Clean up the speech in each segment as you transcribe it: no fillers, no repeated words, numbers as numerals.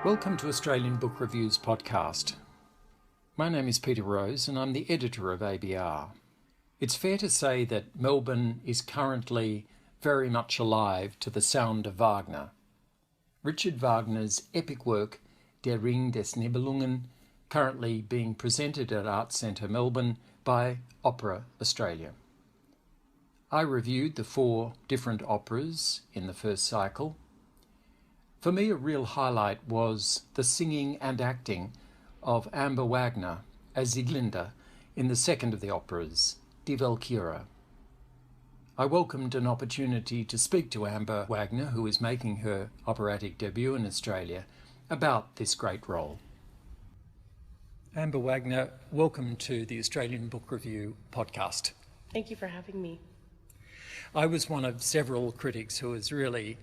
Welcome to Australian Book Reviews podcast. My name is Peter Rose and I'm the editor of ABR. It's fair to say that Melbourne is currently very much alive to the sound of Wagner. Richard Wagner's epic work Der Ring des Nibelungen, currently being presented at Arts Centre Melbourne by Opera Australia. I reviewed the 4 different operas in the first cycle. For me, a real highlight was the singing and acting of Amber Wagner as Sieglinde in the second of the operas, Die Walküre. I welcomed an opportunity to speak to Amber Wagner, who is making her operatic debut in Australia, about this great role. Amber Wagner, welcome to the Australian Book Review podcast. Thank you for having me. I was one of several critics who was really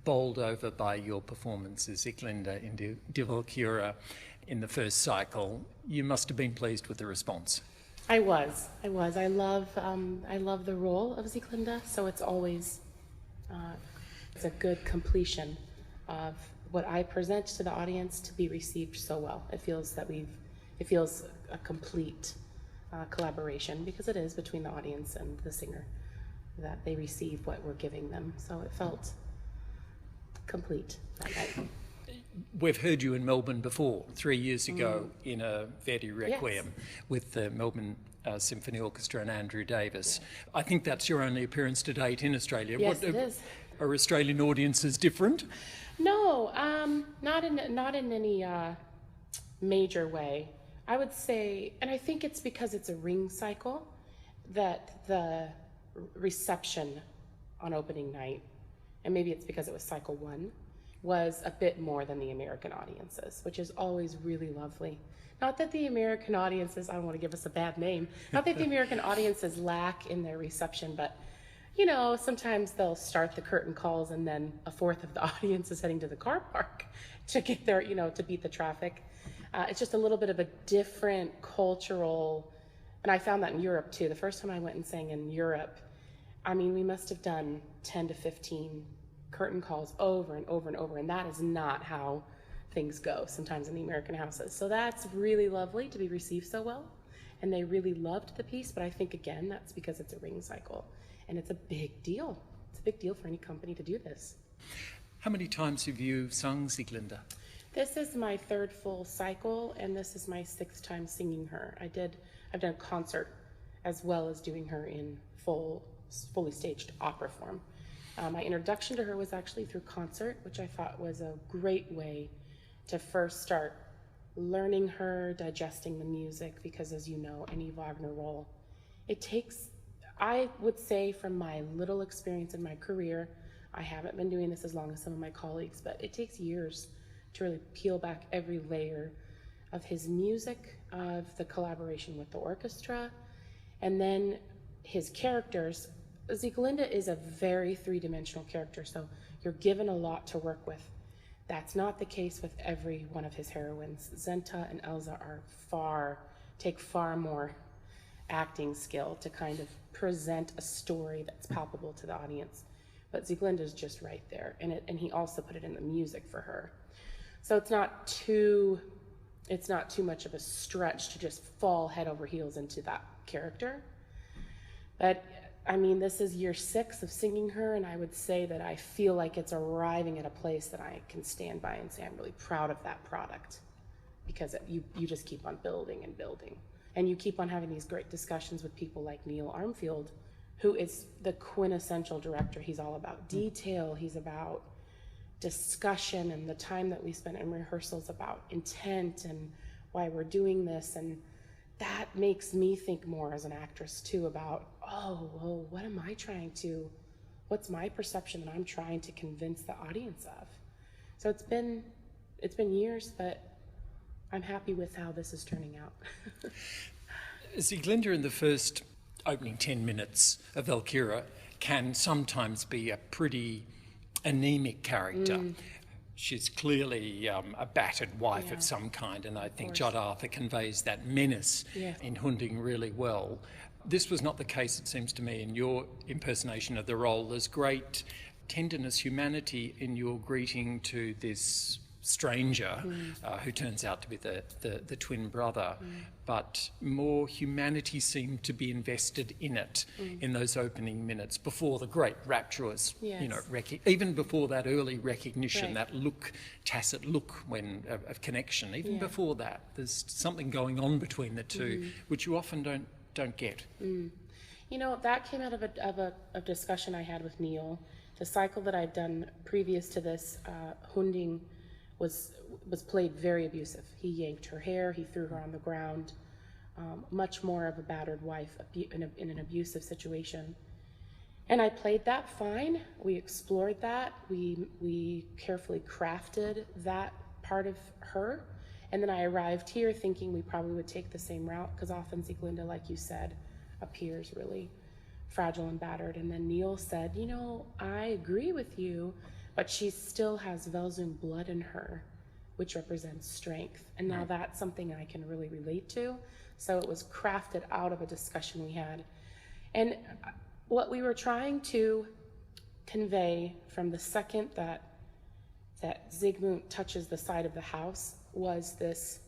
bowled over by your performance as Sieglinde in Die Walküre in the first cycle. You must have been pleased with the response. I was. I love the role of Sieglinde, so it's always it's a good completion of what I present to the audience to be received so well. It feels a complete collaboration, because it is between the audience and the singer, that they receive what we're giving them. So it felt complete that night. We've heard you in Melbourne before, 3 years ago, in a Verdi Requiem with the Melbourne Symphony Orchestra and Andrew Davis. I think that's your only appearance to date in Australia. Yes, it is. Are Australian audiences different? No, not in any major way. I would say, and I think it's because it's a ring cycle, that the reception on opening night, and maybe it's because it was cycle 1, was a bit more than the American audiences, which is always really lovely. Not that the American audiences, I don't want to give us a bad name, not that the American audiences lack in their reception, but sometimes they'll start the curtain calls and then a fourth of the audience is heading to the car park to get there, to beat the traffic. It's just a little bit of a different cultural, and I found that in Europe too. The first time I went and sang in Europe, we must have done 10 to 15 curtain calls over and over and over, and that is not how things go sometimes in the American houses. So that's really lovely to be received so well, and they really loved the piece, but I think, again, that's because it's a ring cycle, and it's a big deal. It's a big deal for any company to do this. How many times have you sung Sieglinde? This is my 3rd full cycle, and this is my 6th time singing her. I've done a concert as well as doing her in fully staged opera form. My introduction to her was actually through concert, which I thought was a great way to first start learning her, digesting the music, because as you know, any Wagner role, it takes, I would say, from my little experience in my career, I haven't been doing this as long as some of my colleagues, but it takes years to really peel back every layer of his music, of the collaboration with the orchestra, and then his characters. Sieglinde is a very 3-dimensional character, so you're given a lot to work with. That's not the case with every one of his heroines. Zenta and Elsa take far more acting skill to kind of present a story that's palpable to the audience. But Sieglinde is just right there, and he also put it in the music for her. So it's not too much of a stretch to just fall head over heels into that character. But this is year 6 of singing her, and I would say that I feel like it's arriving at a place that I can stand by and say I'm really proud of that product, because you just keep on building and building. And you keep on having these great discussions with people like Neil Armfield, who is the quintessential director. He's all about detail. He's about discussion, and the time that we spent in rehearsals about intent and why we're doing this. And that makes me think more as an actress too about, what's my perception that I'm trying to convince the audience of? So it's been years, but I'm happy with how this is turning out. Sieglinde in the first opening 10 minutes of Walküre can sometimes be a pretty anemic character. She's clearly a battered wife of some kind, and I think Judd Arthur conveys that menace in Hunding really well. This was not the case, it seems to me, in your impersonation of the role. There's great tenderness, humanity in your greeting to this stranger who turns out to be the twin brother, but more humanity seemed to be invested in it in those opening minutes before the great rapturous, even before that early recognition, that tacit look of connection. Even before that, there's something going on between the two, which you often don't get. You know, that came out of a discussion I had with Neil. The cycle that I'd done previous to this, Hunding was played very abusive. He yanked her hair, he threw her on the ground, much more of a battered wife in an abusive situation. And I played that fine. We explored that. We carefully crafted that part of her. And then I arrived here thinking we probably would take the same route, because often Sieglinde, like you said, appears really fragile and battered. And then Neil said, you know, I agree with you, but she still has Velsung blood in her, which represents strength. And now that's something I can really relate to. So it was crafted out of a discussion we had. And what we were trying to convey from the second that Zygmunt touches the side of the house was this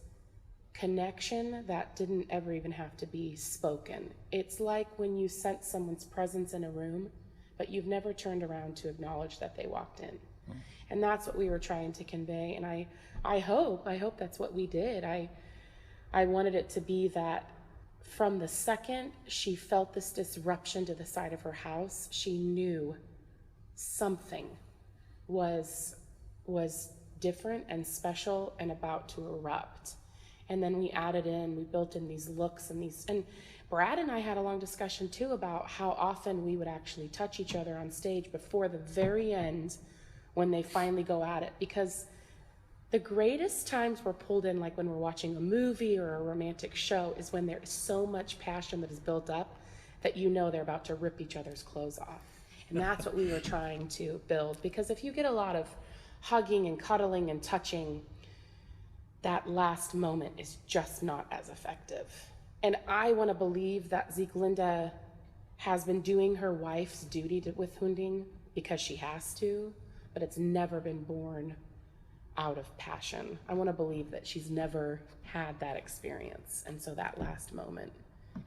connection that didn't ever even have to be spoken. It's like when you sense someone's presence in a room, but you've never turned around to acknowledge that they walked in. And that's what we were trying to convey. And I hope that's what we did. I wanted it to be that from the second she felt this disruption to the side of her house, she knew something was different and special and about to erupt. And then we built in these looks and Brad and I had a long discussion too about how often we would actually touch each other on stage before the very end when they finally go at it, because the greatest times we're pulled in, like when we're watching a movie or a romantic show, is when there is so much passion that is built up that you know they're about to rip each other's clothes off. And that's what we were trying to build, because if you get a lot of hugging and cuddling and touching, that last moment is just not as effective. And I want to believe that Sieglinde has been doing her wife's duty with Hunding because she has to, but it's never been born out of passion. I want to believe that she's never had that experience. And so that last moment,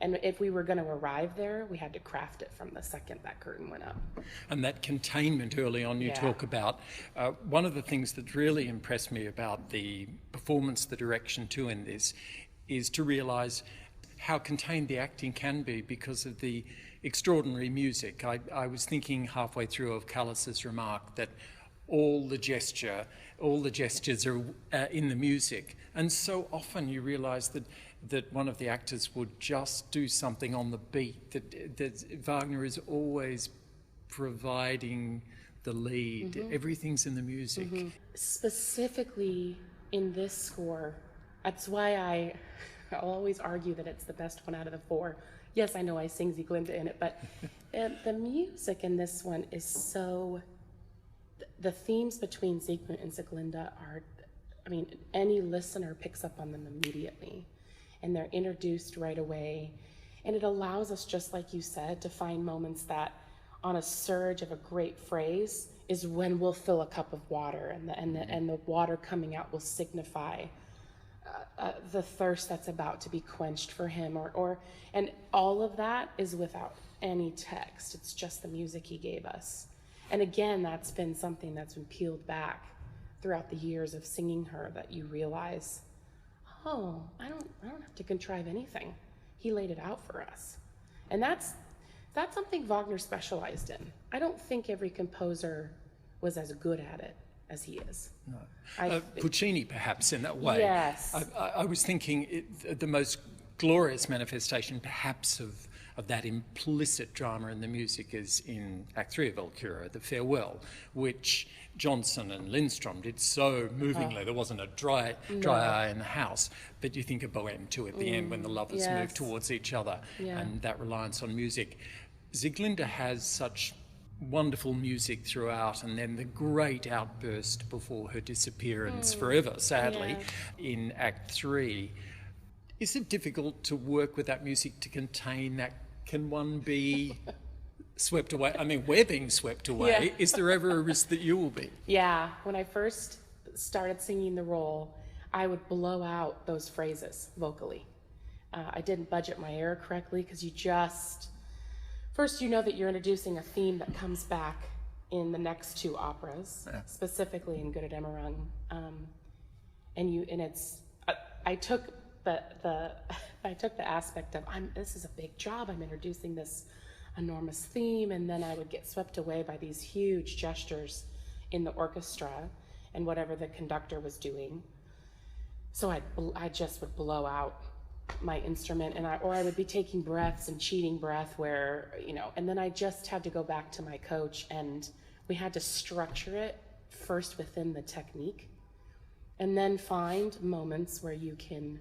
and if we were going to arrive there, we had to craft it from the second that curtain went up. And that containment early on you talk about. One of the things that really impressed me about the performance, the direction too in this, is to realise how contained the acting can be because of the extraordinary music. I was thinking halfway through of Callas's remark that all the gestures are in the music. And so often you realise that one of the actors would just do something on the beat, that Wagner is always providing the lead. Everything's in the music. Specifically in this score, that's why I'll always argue that it's the best one out of the four. Yes, I know I sing Sieglinde in it, but the music in this one is so... The themes between Zygmunt and Sieglinde are, I mean, any listener picks up on them immediately, and they're introduced right away. And it allows us, just like you said, to find moments that on a surge of a great phrase is when we'll fill a cup of water, and the water coming out will signify the thirst that's about to be quenched for him, and all of that is without any text. It's just the music he gave us. And again, that's been something that's been peeled back throughout the years of singing her, that you realize, oh, I don't have to contrive anything. He laid it out for us. And that's something Wagner specialized in. I don't think every composer was as good at it as he is. No. Puccini, perhaps, in that way. Yes. I was thinking the most glorious manifestation, perhaps, of that implicit drama in the music is in Act 3 of Walküre, the farewell, which Johnson and Lindstrom did so movingly. There wasn't a dry eye in the house. But you think of Bohème too at the end, when the lovers move towards each other, and that reliance on music. Sieglinde has such wonderful music throughout, and then the great outburst before her disappearance forever, sadly, in Act 3. Is it difficult to work with that music to contain that? Can one be swept away? I mean, we're being swept away. Is there ever a risk that you will be? Yeah. When I first started singing the role, I would blow out those phrases vocally. I didn't budget my air correctly because first you know that you're introducing a theme that comes back in the next two operas, specifically in Götter Dämmerung. I took the aspect of this is a big job. I'm introducing this enormous theme, and then I would get swept away by these huge gestures in the orchestra and whatever the conductor was doing. So I just would blow out my instrument, or I would be taking breaths and cheating breath where, and then I just had to go back to my coach, and we had to structure it first within the technique, and then find moments where you can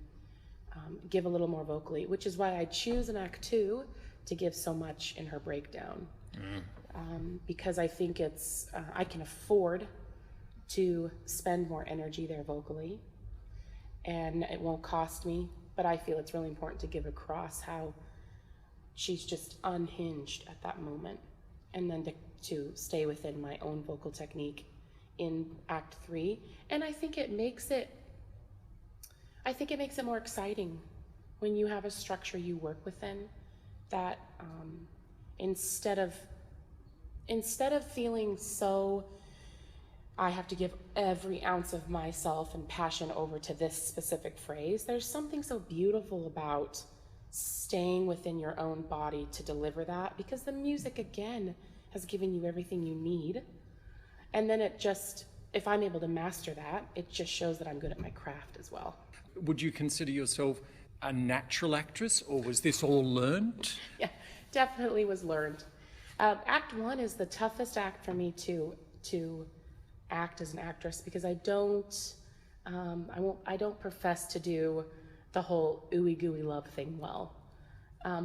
give a little more vocally, which is why I choose in Act 2 to give so much in her breakdown. Because I think I can afford to spend more energy there vocally, and it won't cost me, but I feel it's really important to give across how she's just unhinged at that moment, and then to stay within my own vocal technique in Act 3. And I think it makes it more exciting when you have a structure you work within, that instead of feeling so I have to give every ounce of myself and passion over to this specific phrase, there's something so beautiful about staying within your own body to deliver that, because the music, again, has given you everything you need. And then if I'm able to master that, it just shows that I'm good at my craft as well. Would you consider yourself a natural actress, or was this all learned? Yeah, definitely was learned. Act 1 is the toughest act for me to act as an actress, because I don't profess to do the whole ooey gooey love thing well.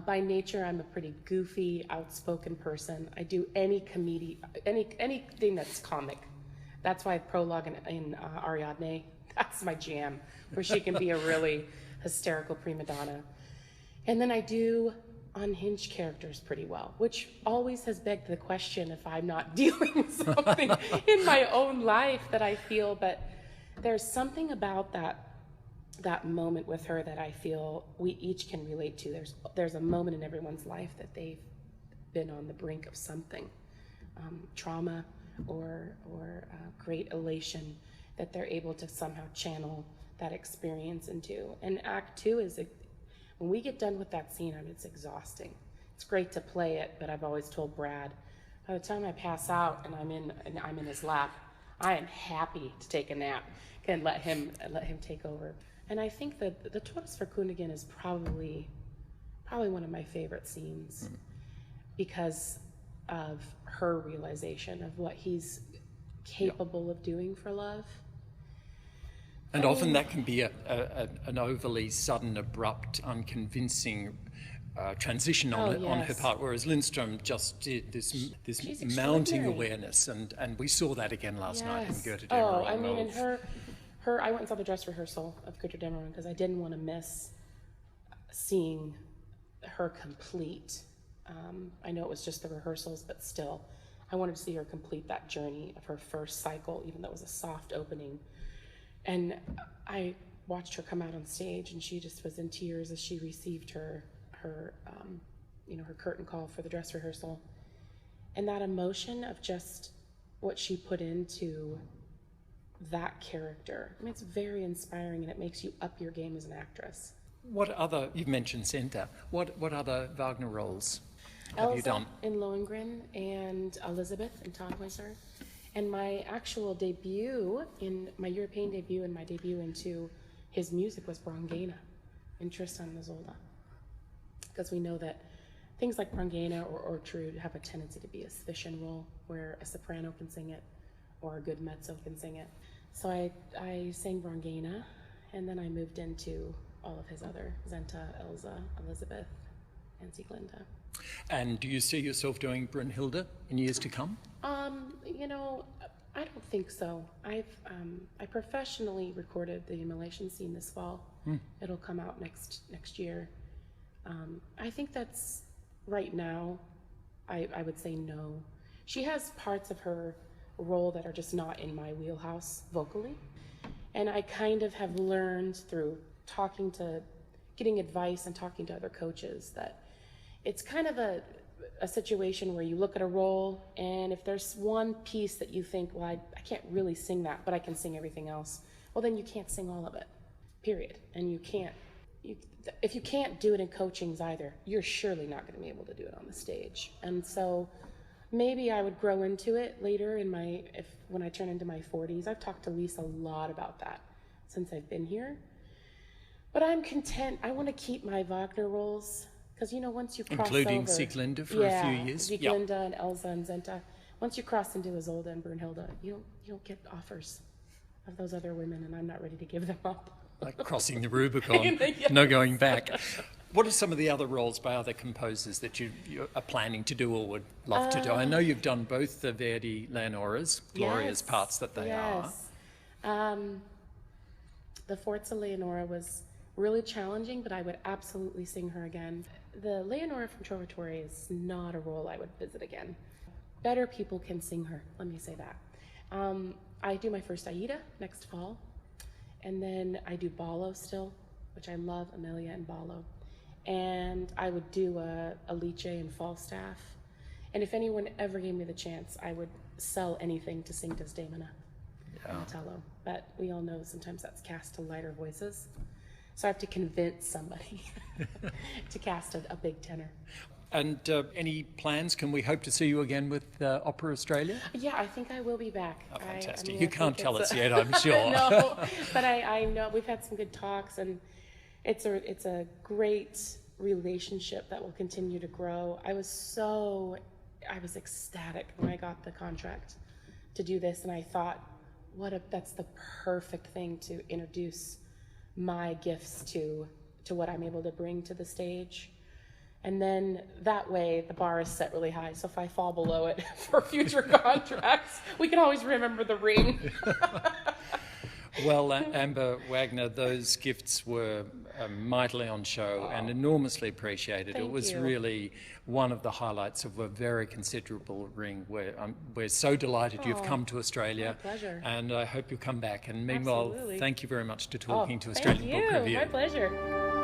By nature, I'm a pretty goofy, outspoken person. I do anything that's comic. That's why prologue in Ariadne, that's my jam, where she can be a really hysterical prima donna. And then I do unhinged characters pretty well, which always has begged the question if I'm not dealing with something in my own life that I feel. But there's something about that moment with her that I feel we each can relate to. There's a moment in everyone's life that they've been on the brink of something, trauma or great elation, that they're able to somehow channel that experience into. And Act 2 is when we get done with that scene, it's exhausting. It's great to play it, but I've always told Brad, by the time I pass out and I'm in his lap, I am happy to take a nap and let him take over. And I think that the Todesverkündigung is probably one of my favorite scenes, because of her realization of what he's capable of doing for love. And often that can be an overly sudden, abrupt, unconvincing transition on her part, whereas Lindström just did this mounting awareness, and we saw that again last night in Götter Dämmerung. In her I went and saw the dress rehearsal of Götter Dämmerung because I didn't want to miss seeing her complete. I know it was just the rehearsals, but still, I wanted to see her complete that journey of her first cycle, even though it was a soft opening. And I watched her come out on stage, and she just was in tears as she received her curtain call for the dress rehearsal. And that emotion of just what she put into that character, it's very inspiring, and it makes you up your game as an actress. You've mentioned Senta, what other Wagner roles have Elsa you done? In Lohengrin, and Elizabeth in Tannhäuser. And my actual debut, my European debut and my debut into his music was Brangäna in Tristan and Isolde. Because we know that things like Brangäna or Ortrud have a tendency to be a sufficient role where a soprano can sing it or a good mezzo can sing it. So I sang Brangäna, and then I moved into all of his other Zenta, Elsa, Elizabeth, and Sieglinde. And do you see yourself doing Brunhilde in years to come? I don't think so. I professionally recorded the Immolation scene this fall. It'll come out next year. I think that's right now. I would say no. She has parts of her role that are just not in my wheelhouse vocally. And I kind of have learned through getting advice and talking to other coaches that it's kind of a situation where you look at a role, and if there's one piece that you think, well, I can't really sing that, but I can sing everything else, well, then you can't sing all of it, period. And if you can't do it in coachings either, you're surely not going to be able to do it on the stage. And so maybe I would grow into it later when I turn into my 40s. I've talked to Lisa a lot about that since I've been here. But I'm content. I want to keep my Wagner roles, because once you cross including over, Sieglinde for a few years. Sieglinde and Elsa and Zenta. Once you cross into Isolde and Brunhilde, you don't get offers of those other women, and I'm not ready to give them up. Like crossing the Rubicon, Yes. No going back. What are some of the other roles by other composers that you are planning to do or would love to do? I know you've done both the Verdi Leonoras, glorious parts that they are. The Forza Leonora was really challenging, but I would absolutely sing her again. The Leonora from Trovatore is not a role I would visit again. Better people can sing her, let me say that. I do my first Aida next fall, and then I do Ballo still, which I love, Amelia and Ballo. And I would do a Alice and Falstaff. And if anyone ever gave me the chance, I would sell anything to sing Desdemona and Otello. But we all know sometimes that's cast to lighter voices. So I have to convince somebody to cast a big tenor. And any plans? Can we hope to see you again with Opera Australia? Yeah, I think I will be back. Oh, fantastic. I You can't tell us yet, I'm sure. No, but I know we've had some good talks, and it's a great relationship that will continue to grow. I was ecstatic when I got the contract to do this, and I thought, that's the perfect thing to introduce my gifts to what I'm able to bring to the stage. And then that way the bar is set really high. So if I fall below it for future contracts, we can always remember the ring. Well, Amber Wagner, those gifts were mightily on show and enormously appreciated. Thank It was you. really one of the highlights of a very considerable ring. We're so delighted you've come to Australia. My pleasure. And I hope you come back. And meanwhile, Absolutely. Thank you very much for talking to Australian Book Review. My pleasure.